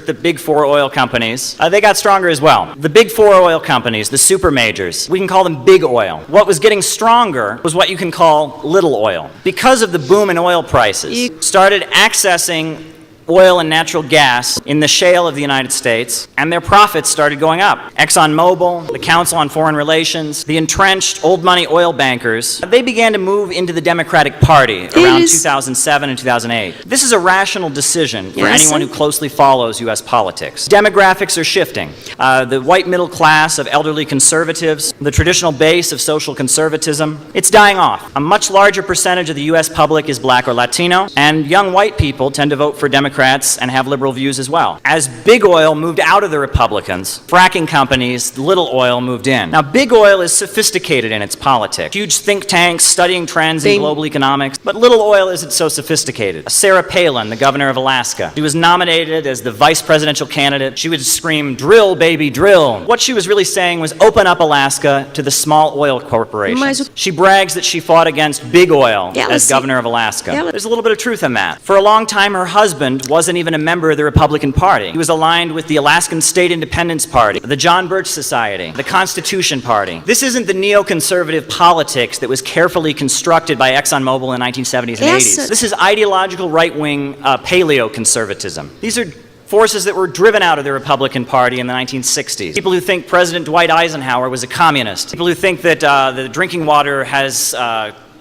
the big four oil companies, they got stronger as well. The big four oil companies, the super majors, we can call them big oil. What was getting stronger was what you can call little oil. Because of the boom in oil prices, started accessing oil and natural gas in the shale of the United States, and their profits started going up. ExxonMobil, the Council on Foreign Relations, the entrenched old money oil bankers, they began to move into the Democratic Party around 2007 and 2008. This is a rational decision for anyone who closely follows U.S. politics. Demographics are shifting. The white middle class of elderly conservatives, the traditional base of social conservatism, it's dying off. A much larger percentage of the U.S. public is black or Latino, and young white people tend to vote for Democrats and have liberal views as well. As big oil moved out of the Republicans, fracking companies, little oil moved in. Now, big oil is sophisticated in its politics. Huge think tanks studying trends in global economics, but little oil isn't so sophisticated. Sarah Palin, the governor of Alaska, she was nominated as the vice presidential candidate. She would scream, "Drill, baby, drill." What she was really saying was open up Alaska to the small oil corporations. She brags that she fought against big oil as governor of Alaska. There's a little bit of truth in that. For a long time, her husband wasn't even a member of the Republican Party. He was aligned with the Alaskan State Independence Party, the John Birch Society, the Constitution Party. This isn't the neoconservative politics that was carefully constructed by ExxonMobil in the 1970s and 80s. This is ideological right-wing paleoconservatism. These are forces that were driven out of the Republican Party in the 1960s. People who think President Dwight Eisenhower was a communist. People who think that the drinking water has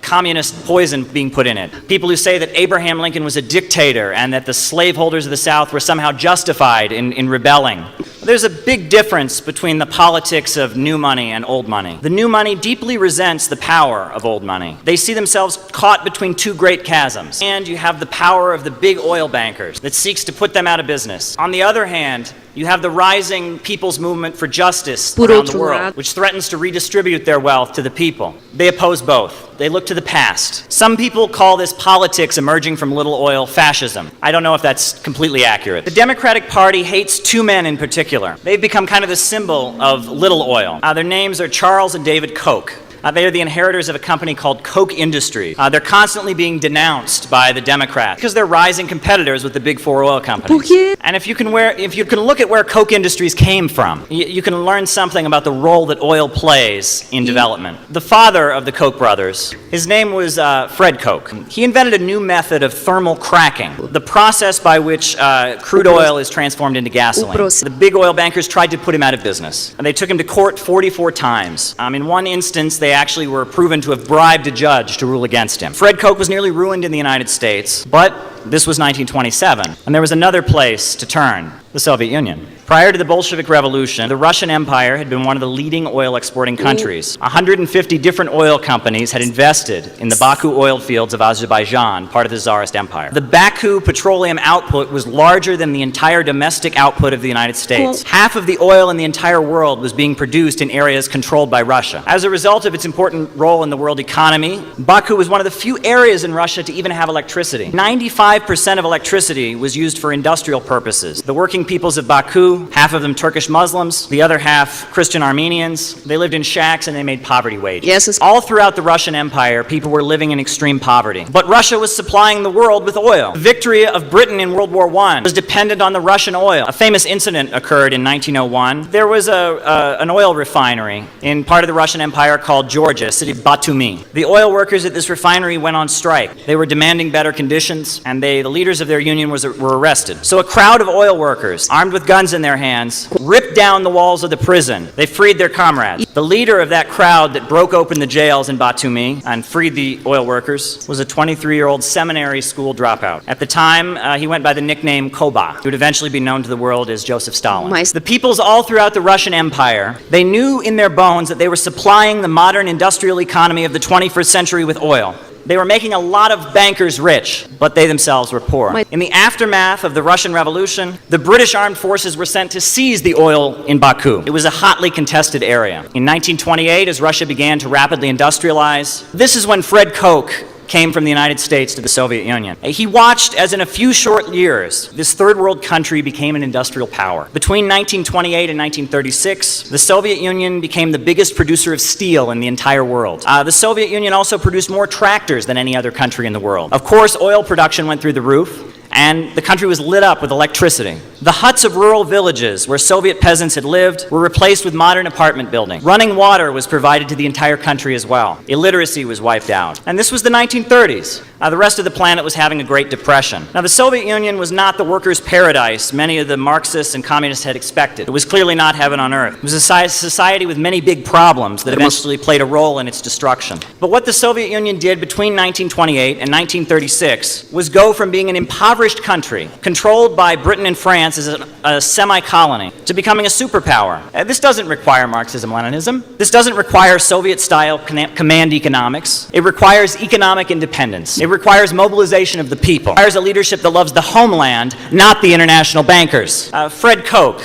communist poison being put in it. People who say that Abraham Lincoln was a dictator and that the slaveholders of the South were somehow justified in rebelling. There's a big difference between the politics of new money and old money. The new money deeply resents the power of old money. They see themselves caught between two great chasms. And you have the power of the big oil bankers that seeks to put them out of business. On the other hand, you have the rising people's movement for justice around the world, which threatens to redistribute their wealth to the people. They oppose both. They look to the past. Some people call this politics emerging from little oil fascism. I don't know if that's completely accurate. The Democratic Party hates two men in particular. They've become kind of the symbol of little oil. Their names are Charles and David Koch. They are the inheritors of a company called Koch Industries. They're constantly being denounced by the Democrats because they're rising competitors with the big four oil companies. And if you can look at where Koch Industries came from, you can learn something about the role that oil plays in development. The father of the Koch brothers, his name was Fred Koch. He invented a new method of thermal cracking, the process by which crude oil is transformed into gasoline. The big oil bankers tried to put him out of business, and they took him to court 44 times. In one instance, they actually were proven to have bribed a judge to rule against him. Fred Koch was nearly ruined in the United States, but this was 1927, and there was another place to turn, the Soviet Union. Prior to the Bolshevik Revolution, the Russian Empire had been one of the leading oil exporting countries. 150 different oil companies had invested in the Baku oil fields of Azerbaijan, part of the Tsarist Empire. The Baku petroleum output was larger than the entire domestic output of the United States. Half of the oil in the entire world was being produced in areas controlled by Russia. As a result of its important role in the world economy, Baku was one of the few areas in Russia to even have electricity. 95% of electricity was used for industrial purposes. The working peoples of Baku, half of them Turkish Muslims, the other half Christian Armenians. They lived in shacks and they made poverty wages. All throughout the Russian Empire, people were living in extreme poverty. But Russia was supplying the world with oil. The victory of Britain in World War I was dependent on the Russian oil. A famous incident occurred in 1901. There was an oil refinery in part of the Russian Empire called Georgia, city of Batumi. The oil workers at this refinery went on strike. They were demanding better conditions, and the leaders of their union were arrested. So a crowd of oil workers, armed with guns in their hands, ripped down the walls of the prison. They freed their comrades. The leader of that crowd that broke open the jails in Batumi and freed the oil workers was a 23-year-old seminary school dropout. At the time, he went by the nickname Koba, who would eventually be known to the world as Joseph Stalin. The peoples all throughout the Russian Empire, they knew in their bones that they were supplying the modern industrial economy of the 21st century with oil. They were making a lot of bankers rich, but they themselves were poor. In the aftermath of the Russian Revolution, the British armed forces were sent to seize the oil in Baku. It was a hotly contested area. In 1928, as Russia began to rapidly industrialize, this is when Fred Koch came from the United States to the Soviet Union. He watched as in a few short years, this third world country became an industrial power. Between 1928 and 1936, the Soviet Union became the biggest producer of steel in the entire world. The Soviet Union also produced more tractors than any other country in the world. Of course, oil production went through the roof, and the country was lit up with electricity. The huts of rural villages where Soviet peasants had lived were replaced with modern apartment buildings. Running water was provided to the entire country as well. Illiteracy was wiped out. And this was the 1930s. The rest of the planet was having a Great Depression. Now, the Soviet Union was not the workers' paradise many of the Marxists and communists had expected. It was clearly not heaven on earth. It was a society with many big problems that eventually played a role in its destruction. But what the Soviet Union did between 1928 and 1936 was go from being an impoverished country, controlled by Britain and France as a semi-colony, to becoming a superpower. This doesn't require Marxism-Leninism. This doesn't require Soviet-style command economics. It requires economic independence. It requires mobilization of the people. It requires a leadership that loves the homeland, not the international bankers. Fred Koch.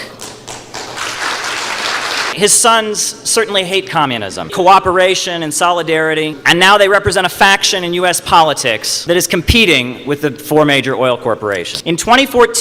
His sons certainly hate communism, cooperation and solidarity, and now they represent a faction in U.S. politics that is competing with the four major oil corporations. In 2014,